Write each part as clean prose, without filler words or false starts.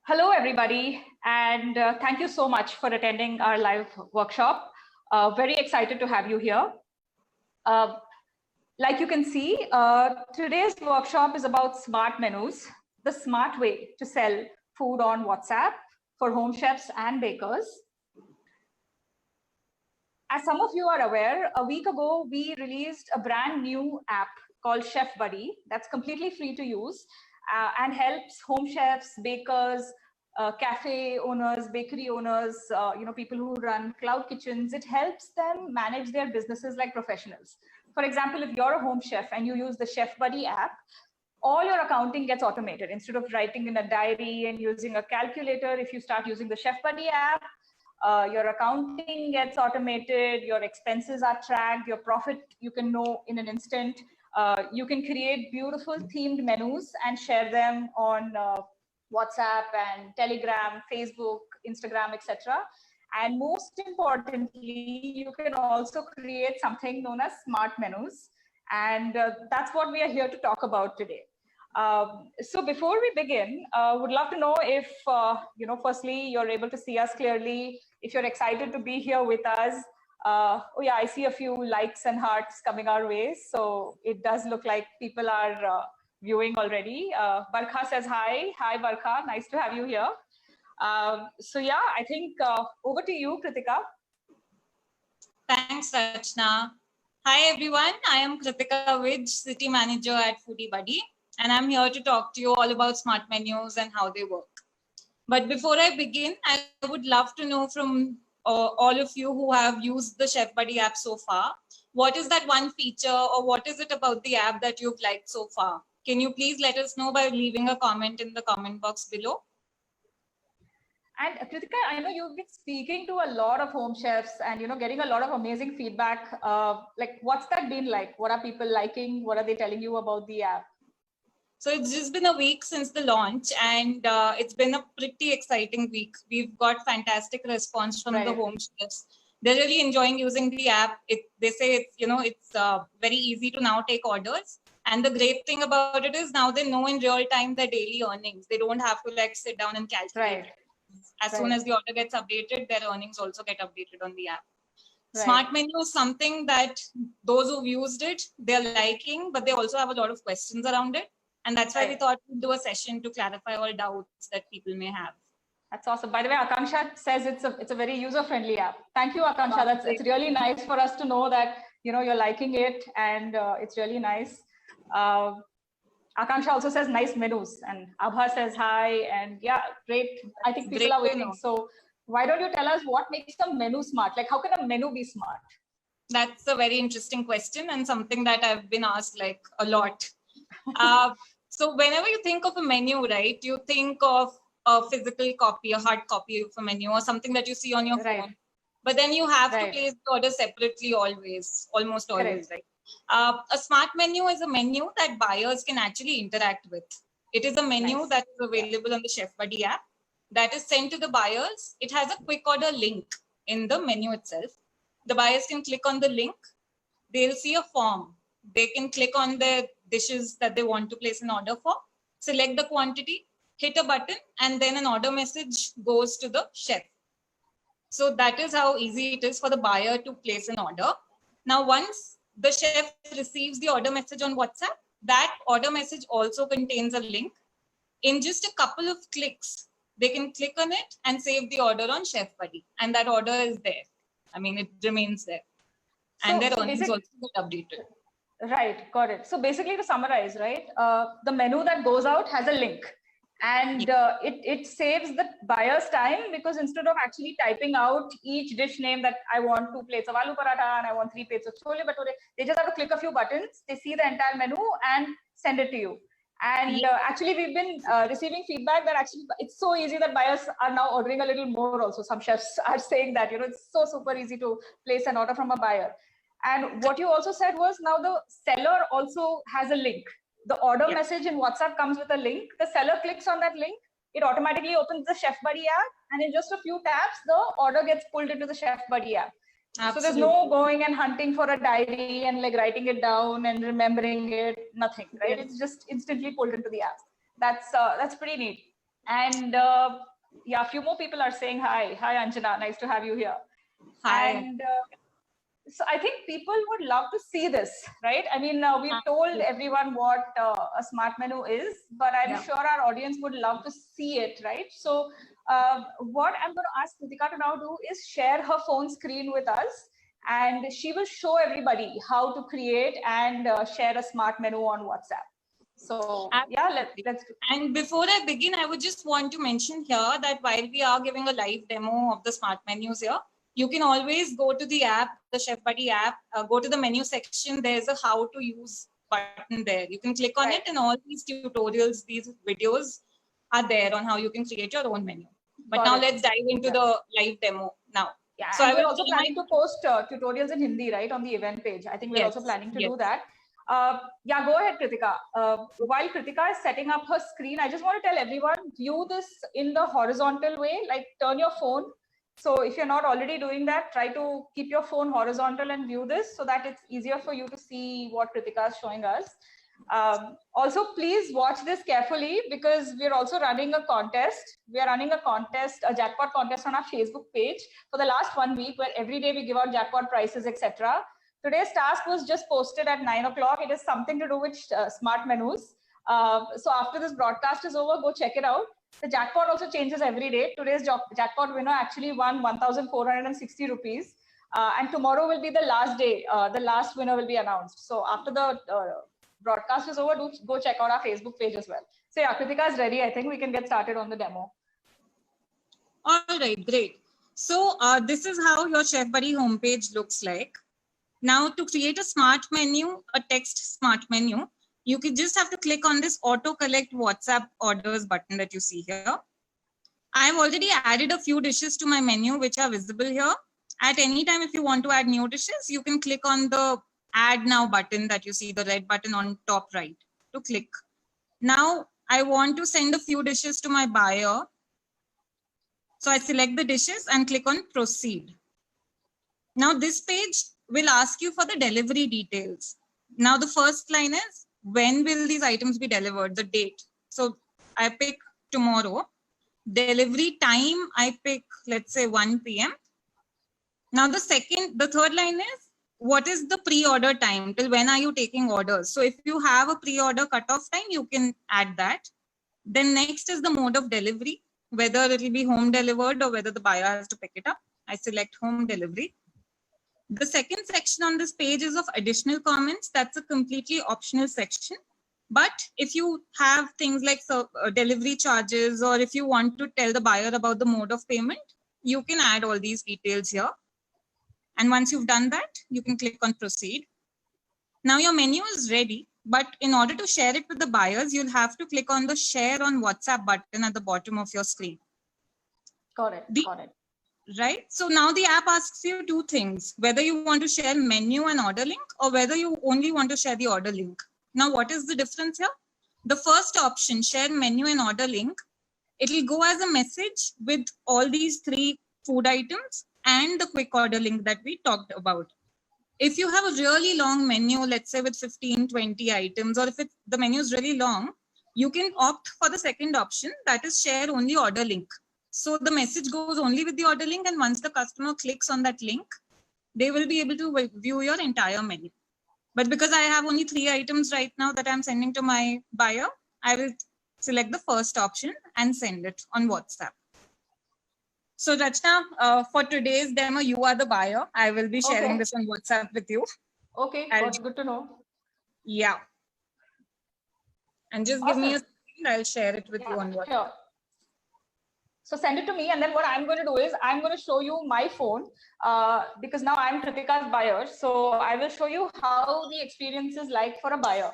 Hello, everybody, and thank you so much for attending our live workshop. Very excited to have you here. Like you can see, today's workshop is about smart menus, the smart way to sell food on WhatsApp for home chefs and bakers. As some of you are aware, a week ago, we released a brand new app called Chef Buddy that's completely free to use and helps home chefs, bakers, cafe owners, bakery owners, people who run cloud kitchens. It helps them manage their businesses like professionals. For example, if you're a home chef and you use the Chef Buddy app, all your accounting gets automated. Instead of writing in a diary and using a calculator, if you start using the Chef Buddy app, your accounting gets automated, your expenses are tracked, your profit you can know in an instant. You can create beautiful themed menus and share them on WhatsApp and Telegram, Facebook, Instagram, etc. And most importantly, you can also create something known as smart menus. And that's what we are here to talk about today. So before we begin, would love to know if, firstly, you're able to see us clearly, if you're excited to be here with us. Oh yeah, I see a few likes and hearts coming our way. So it does look like people are viewing already. Barkha says hi. Hi, Barkha. Nice to have you here. So yeah, I think over to you, Kritika. Thanks, Rachna. Hi, everyone. I am Kritika Vidj, City Manager at Foodie Buddy, and I'm here to talk to you all about smart menus and how they work. But before I begin, I would love to know from all of you who have used the Chef Buddy app so far, what is that one feature or what is it about the app that you've liked so far? Can you please let us know by leaving a comment in the comment box below? And Kritika, I know you've been speaking to a lot of home chefs and getting a lot of amazing feedback. Like, what's that been like? What are people liking? What are they telling you about the app? So it's just been a week since the launch, and it's been a pretty exciting week. We've got fantastic response from the home chefs. They're really enjoying using the app. They say it's very easy to now take orders. And the great thing about it is now they know in real time their daily earnings. They don't have to sit down and calculate. As soon as the order gets updated, their earnings also get updated on the app. Smart menu is something that those who've used it, they're liking, but they also have a lot of questions around it. And that's why we thought we'd do a session to clarify all doubts that people may have. That's awesome. By the way, Akanksha says it's a very user-friendly app. Thank you, Akanksha. It's really nice for us to know that you're liking it, and it's really nice. Akanksha also says nice menus, and Abha says hi, and yeah, great. I think people are waiting. So why don't you tell us what makes a menu smart? Like, how can a menu be smart? That's a very interesting question and something that I've been asked a lot. So whenever you think of a menu, right, you think of a physical copy, a hard copy of a menu or something that you see on your phone. But then you have to place the order separately almost always, right? A smart menu is a menu that buyers can actually interact with. It is a menu that is available on the Chef Buddy app that is sent to the buyers. It has a quick order link in the menu itself. The buyers can click on the link. They'll see a form. They can click on the dishes that they want to place an order for, select the quantity, hit a button, and then an order message goes to the chef. So that is how easy it is for the buyer to place an order. Now, once the chef receives the order message on WhatsApp, that order message also contains a link. In just a couple of clicks, they can click on it and save the order on Chef Buddy. And that order is there. I mean, it remains there. And their earnings also get updated. Right, got it. So basically, to summarize, right, the menu that goes out has a link, and it saves the buyer's time, because instead of actually typing out each dish name that I want 2 plates of aloo paratha and I want 3 plates of chole bhature, they just have to click a few buttons, they see the entire menu and send it to you. And actually, we've been receiving feedback that actually it's so easy that buyers are now ordering a little more also. Some chefs are saying that, it's so super easy to place an order from a buyer. And what you also said was now the seller also has a link. The order message in WhatsApp comes with a link. The seller clicks on that link. It automatically opens the Chef Buddy app. And in just a few taps, the order gets pulled into the Chef Buddy app. Absolutely. So there's no going and hunting for a diary and writing it down and remembering it, nothing, right? It's just instantly pulled into the app. That's pretty neat. And yeah, a few more people are saying hi. Hi, Anjana. Nice to have you here. Hi. And so I think people would love to see this, right? I mean, we've told everyone what a smart menu is, but I'm sure our audience would love to see it, right? So what I'm going to ask Kritika to now do is share her phone screen with us, and she will show everybody how to create and share a smart menu on WhatsApp. So yeah, let's do. And before I begin, I would just want to mention here that while we are giving a live demo of the smart menus here, you can always go to the app, the Chef Buddy app, go to the menu section. There's a how to use button there. You can click on it, and all these tutorials, these videos are there on how you can create your own menu. But now let's dive into the live demo now. Yeah, so we're also planning to post tutorials in Hindi, right, on the event page. I think we're also planning to do that. Yeah, go ahead, Kritika. While Kritika is setting up her screen, I just want to tell everyone, view this in the horizontal way, like turn your phone. So if you're not already doing that, try to keep your phone horizontal and view this so that it's easier for you to see what Kritika is showing us. Also, please watch this carefully because we're also running a contest. We are running a contest, a jackpot contest on our Facebook page for the last 1 week, where every day we give out jackpot prizes, etc. Today's task was just posted at 9 o'clock. It is something to do with smart menus. So after this broadcast is over, go check it out. The jackpot also changes every day. Today's jackpot winner actually won 1,460 rupees. And tomorrow will be the last day. The last winner will be announced. So after the broadcast is over, do go check out our Facebook page as well. So yeah, Kritika is ready. I think we can get started on the demo. All right, great. So this is how your Chef Buddy homepage looks like. Now to create a smart menu, a text smart menu, you can just have to click on this auto collect WhatsApp orders button that you see here. I've already added a few dishes to my menu, which are visible here. At any time, if you want to add new dishes, you can click on the add now button that you see, the red button on top right to click. Now I want to send a few dishes to my buyer. So I select the dishes and click on proceed. Now this page will ask you for the delivery details. Now the first line is, when will these items be delivered, the date. So I pick tomorrow. Delivery time, I pick, let's say 1 p.m. Now the third line is, what is the pre-order time? Till when are you taking orders? So if you have a pre-order cutoff time, you can add that. Then next is the mode of delivery, whether it will be home delivered or whether the buyer has to pick it up. I select home delivery. The second section on this page is of additional comments. That's a completely optional section. But if you have things like delivery charges, or if you want to tell the buyer about the mode of payment, you can add all these details here. And once you've done that, you can click on proceed. Now your menu is ready, but in order to share it with the buyers, you'll have to click on the share on WhatsApp button at the bottom of your screen. Got it. Got it. Right. So now the app asks you two things, whether you want to share menu and order link, or whether you only want to share the order link. Now, what is the difference here? The first option, share menu and order link, it will go as a message with all these 3 food items and the quick order link that we talked about. If you have a really long menu, let's say with 15, 20 items, or if the menu is really long, you can opt for the second option, that is share only order link. So the message goes only with the order link, and once the customer clicks on that link, they will be able to view your entire menu. But because I have only 3 items right now that I'm sending to my buyer, I will select the first option and send it on WhatsApp. So Rachna, for today's demo, you are the buyer. I will be sharing this on WhatsApp with you. Okay, good to know. Yeah. And just give me a second, I'll share it with you on WhatsApp. Sure. So send it to me, and then what I'm going to do is I'm going to show you my phone because now I'm Kritika's buyer. So I will show you how the experience is like for a buyer.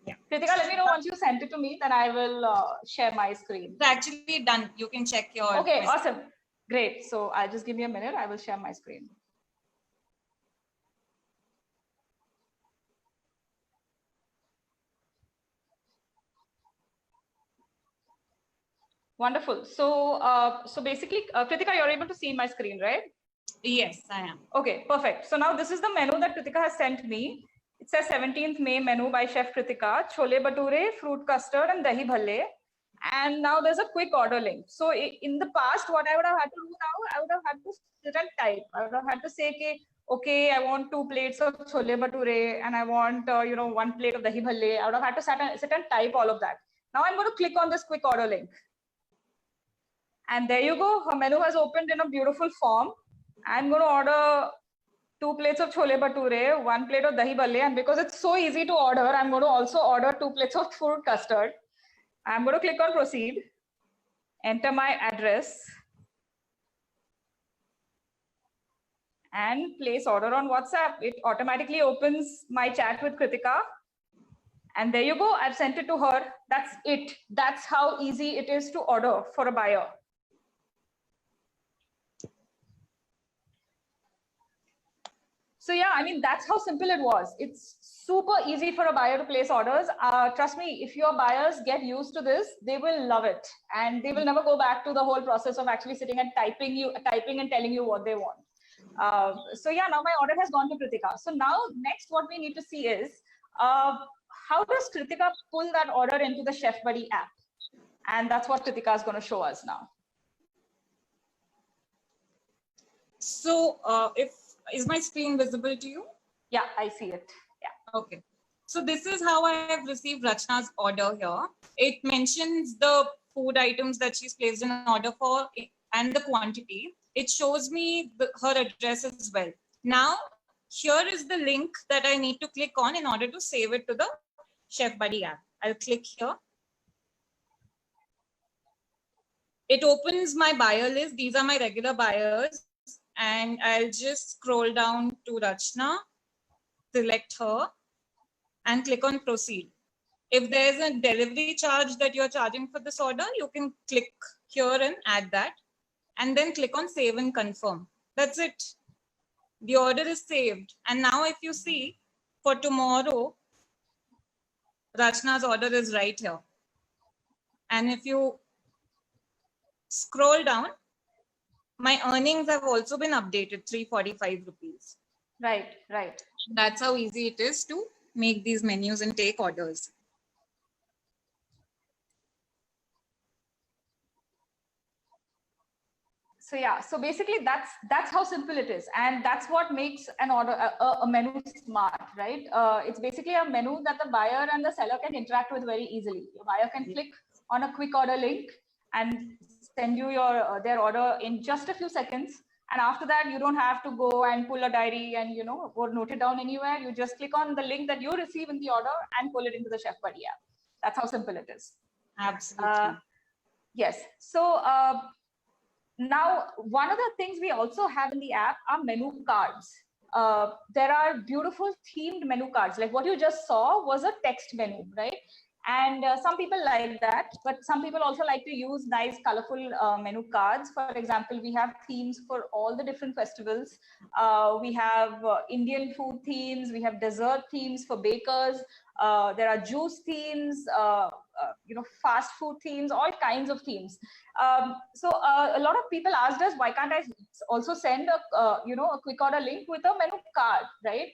Yeah. Kritika, let me know once you send it to me, then I will share my screen. It's actually done. You can check your. Okay, message. Awesome. Great. So I'll just give me a minute. I will share my screen. Wonderful. So, so basically, Kritika, you're able to see my screen, right? Yes, I am. Okay, perfect. So now this is the menu that Kritika has sent me. It says 17th May menu by Chef Kritika, chole bhature, fruit custard, and dahi bhalle. And now there's a quick order link. So in the past, what I would have had to do now, I would have had to sit and type. I would have had to say, okay, I want 2 plates of chole bhature and I want 1 plate of dahi bhalle. I would have had to sit and type all of that. Now I'm going to click on this quick order link. And there you go. Her menu has opened in a beautiful form. I'm going to order 2 plates of chole bhature, 1 plate of dahi bhalle. And because it's so easy to order, I'm going to also order 2 plates of fruit custard. I'm going to click on proceed, enter my address, and place order on WhatsApp. It automatically opens my chat with Kritika. And there you go. I've sent it to her. That's it. That's how easy it is to order for a buyer. So yeah, I mean, that's how simple it was. It's super easy for a buyer to place orders. Trust me, if your buyers get used to this, they will love it. And they will never go back to the whole process of actually sitting and typing and telling you what they want. So yeah, now my order has gone to Kritika. So now next what we need to see is, how does Kritika pull that order into the Chef Buddy app? And that's what Kritika is going to show us now. So is my screen visible to you? Yeah, I see it. Yeah. Okay. So this is how I have received Rachna's order here. It mentions the food items that she's placed an order for and the quantity. It shows me her address as well. Now, here is the link that I need to click on in order to save it to the Chef Buddy app. I'll click here. It opens my buyer list. These are my regular buyers. And I'll just scroll down to Rachna, select her, and click on proceed. If there's a delivery charge that you're charging for this order, you can click here and add that, and then click on save and confirm. That's it. The order is saved. And now if you see, for tomorrow, Rachna's order is right here. And if you scroll down, my earnings have also been updated, 345 rupees. Right, right. That's how easy it is to make these menus and take orders. So yeah, so basically that's how simple it is, and that's what makes an order a menu smart, right? It's basically a menu that the buyer and the seller can interact with very easily. The buyer can click on a quick order link and send you their order in just a few seconds. And after that, you don't have to go and pull a diary and or note it down anywhere. You just click on the link that you receive in the order and pull it into the Chef Buddy app. That's how simple it is. Absolutely. Yes. So now, one of the things we also have in the app are menu cards. There are beautiful themed menu cards. Like what you just saw was a text menu, right? And some people like that, but some people also like to use nice, colorful menu cards. For example, we have themes for all the different festivals. We have Indian food themes. We have dessert themes for bakers. There are juice themes, fast food themes, all kinds of themes. So a lot of people asked us, why can't I also send a quick order link with a menu card, right?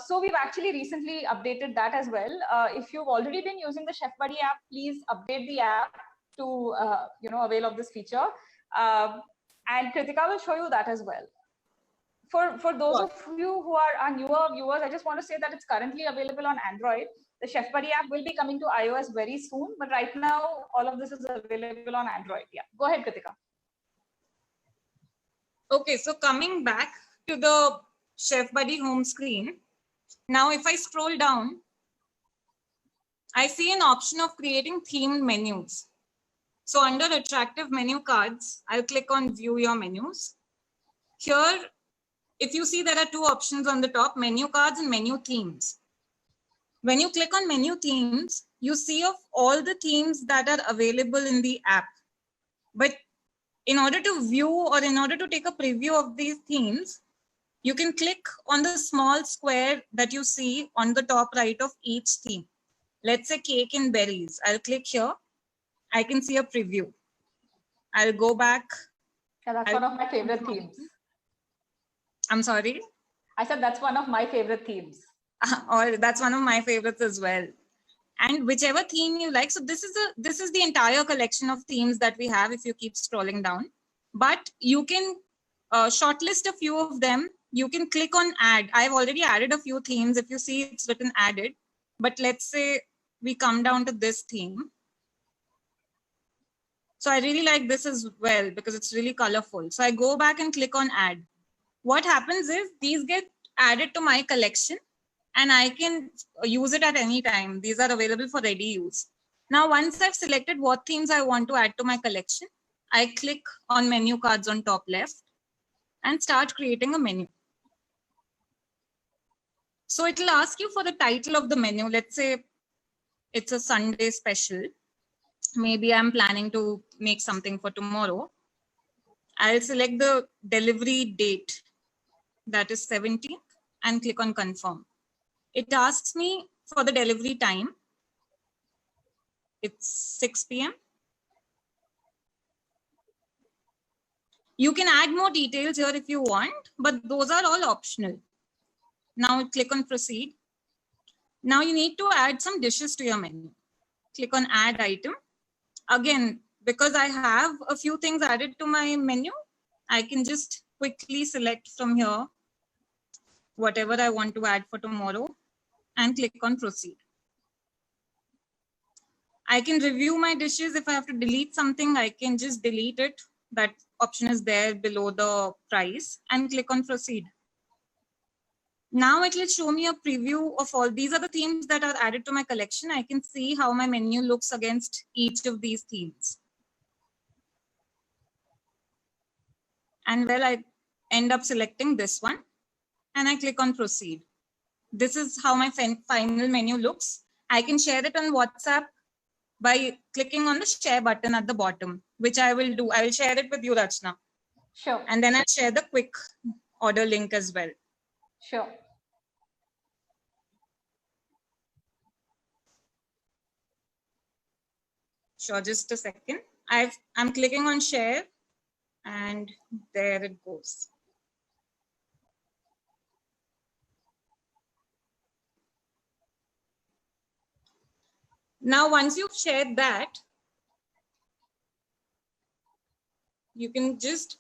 So we've actually recently updated that as well. If you've already been using the Chef Buddy app, please update the app to avail of this feature. And Kritika will show you that as well. For those of you who are newer viewers, I just want to say that it's currently available on Android. The Chef Buddy app will be coming to iOS very soon, but right now all of this is available on Android. Yeah, go ahead, Kritika. Okay, so coming back to the Chef Buddy home screen. Now, if I scroll down, I see an option of creating themed menus. So under attractive menu cards, I'll click on view your menus. Here, if you see, there are two options on the top, menu cards and menu themes. When you click on menu themes, you see of all the themes that are available in the app. But in order to view or in order to take a preview of these themes, you can click on the small square that you see on the top right of each theme. Let's say cake and berries. I'll click here. I can see a preview. I'll go back. Yeah, that's one of my favorite themes. I'm sorry? I said that's one of my favorite themes. Or that's one of my favorites as well. and whichever theme you like. So this is the entire collection of themes that we have if you keep scrolling down. But you can shortlist a few of them. You can click on add. I've already added a few themes. If you see, it's written added. But let's say we come down to this theme. So I really like this as well because it's really colorful. So I go back and click on add. What happens is these get added to my collection and I can use it at any time. These are available for ready use. Now, once I've selected what themes I want to add to my collection, I click on menu cards on top left and start creating a menu. So it will ask you for the title of the menu. Let's say it's a Sunday special. Maybe I'm planning to make something for tomorrow. I'll select the delivery date, that is 17th, and click on confirm. It asks me for the delivery time. It's 6 p.m. You can add more details here if you want, but those are all optional. Now click on proceed. Now you need to add some dishes to your menu. Click on add item. Again, because I have a few things added to my menu, I can just quickly select from here whatever I want to add for tomorrow and click on proceed. I can review my dishes. If I have to delete something, I can just delete it. That option is there below the price and click on proceed. Now it will show me a preview of all. These are the themes that are added to my collection. I can see how my menu looks against each of these themes. And well, I end up selecting this one and I click on proceed. This is how my final menu looks. I can share it on WhatsApp by clicking on the share button at the bottom, which I will do. I will share it with you, Rachna. Sure. And then I'll share the quick order link as well. Sure. Sure, just a second. I'm clicking on share and there it goes. Now, once you've shared that, you can just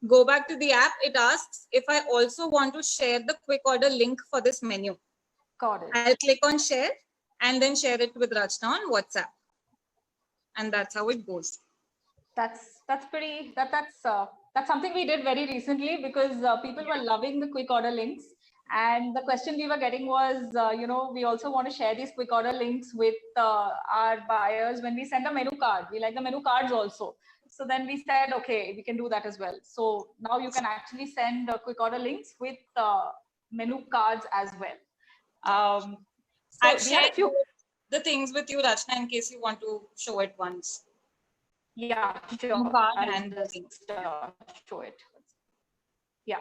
go back to the app. It asks if I also want to share the quick order link for this menu. Got it. I'll click on share and then share it with Rachna on WhatsApp. And that's how it goes. That's something we did very recently because people were loving the quick order links. And the question we were getting was, we also want to share these quick order links with our buyers when we send a menu card. We like the menu cards also. So then we said, okay, we can do that as well. So now you can actually send quick order links with menu cards as well. I've shared the things with you, Rachna, in case you want to show it once. Yeah, sure. And the things. Show it. Yeah.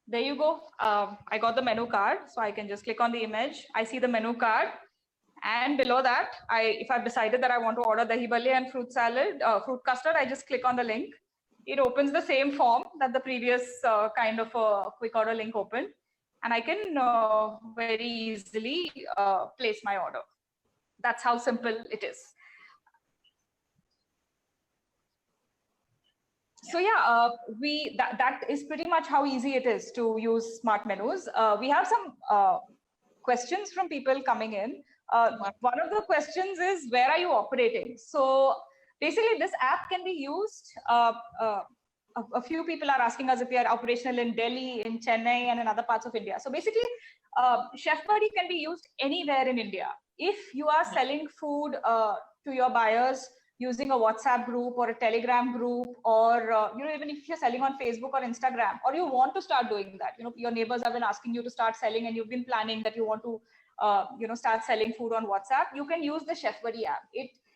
There you go. I got the menu card, so I can just click on the image. I see the menu card, and below that, if I've decided that I want to order dahi bhalle and fruit salad, fruit custard, I just click on the link. It opens the same form that the previous kind of a quick order link opened, and I can very easily place my order. That's how simple it is. So yeah, that is pretty much how easy it is to use smart menus. We have some questions from people coming in. One of the questions is, where are you operating? So basically, this app can be used. A few people are asking us if we are operational in Delhi, in Chennai, and in other parts of India. So basically, Chef Buddy can be used anywhere in India. If you are selling food to your buyers using a WhatsApp group or a Telegram group, or even if you're selling on Facebook or Instagram, or you want to start doing that, your neighbors have been asking you to start selling, and you've been planning that you want to, start selling food on WhatsApp, you can use the Chef Buddy app.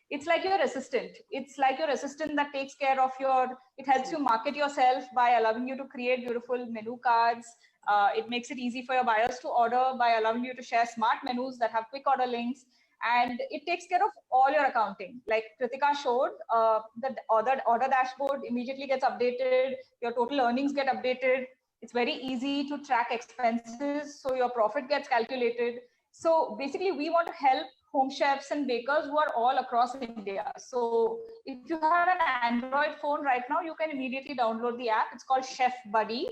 It's like your assistant. It's like your assistant that takes care of it helps you market yourself by allowing you to create beautiful menu cards. It makes it easy for your buyers to order by allowing you to share smart menus that have quick order links. and it takes care of all your accounting. Like Kritika showed, the order dashboard immediately gets updated, your total earnings get updated. It's very easy to track expenses, so your profit gets calculated. So basically, we want to help home chefs and bakers who are all across India. So if you have an Android phone right now, you can immediately download the app. It's called Chef Buddy.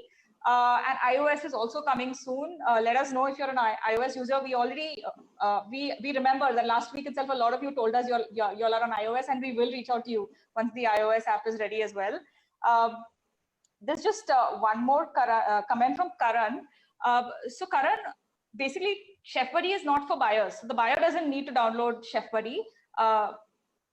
And iOS is also coming soon. Let us know if you're an iOS user. We already we remember that last week itself, a lot of you told us you're on iOS, and we will reach out to you once the iOS app is ready as well. There's just one more comment from Karan. So Karan, basically, Chef Buddy is not for buyers. So the buyer doesn't need to download Chef Buddy.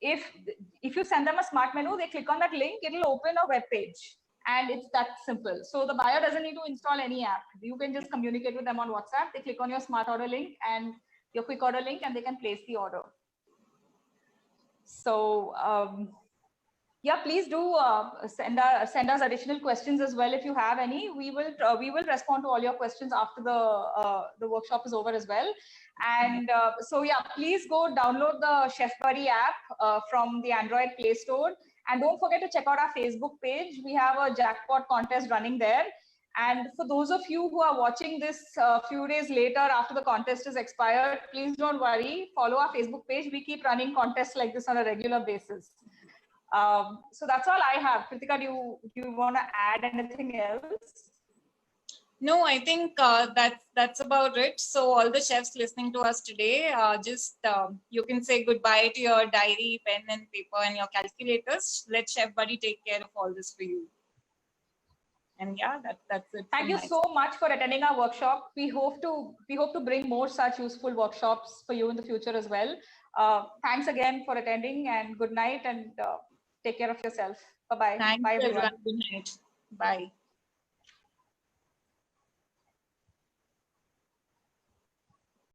If you send them a smart menu, they click on that link, it'll open a web page. And it's that simple. So the buyer doesn't need to install any app. You can just communicate with them on WhatsApp. They click on your smart order link and your quick order link, and they can place the order. So yeah, please do send us additional questions as well if you have any. We will respond to all your questions after the workshop is over as well. And so yeah, please go download the Chef Buddy app from the Android Play Store. And don't forget to check out our Facebook page. We have a jackpot contest running there. And for those of you who are watching this a few days later after the contest is expired, please don't worry. Follow our Facebook page. We keep running contests like this on a regular basis. So that's all I have. Kritika, do you want to add anything else? No, I think that's about it. So all the chefs listening to us today, you can say goodbye to your diary, pen and paper, and your calculators. Let Chef Buddy take care of all this for you. And yeah, that's it. Thank you so much for attending our workshop. We hope to bring more such useful workshops for you in the future as well. Thanks again for attending, and good night, and take care of yourself. Bye bye. Thanks, bye everyone. Good night. Bye.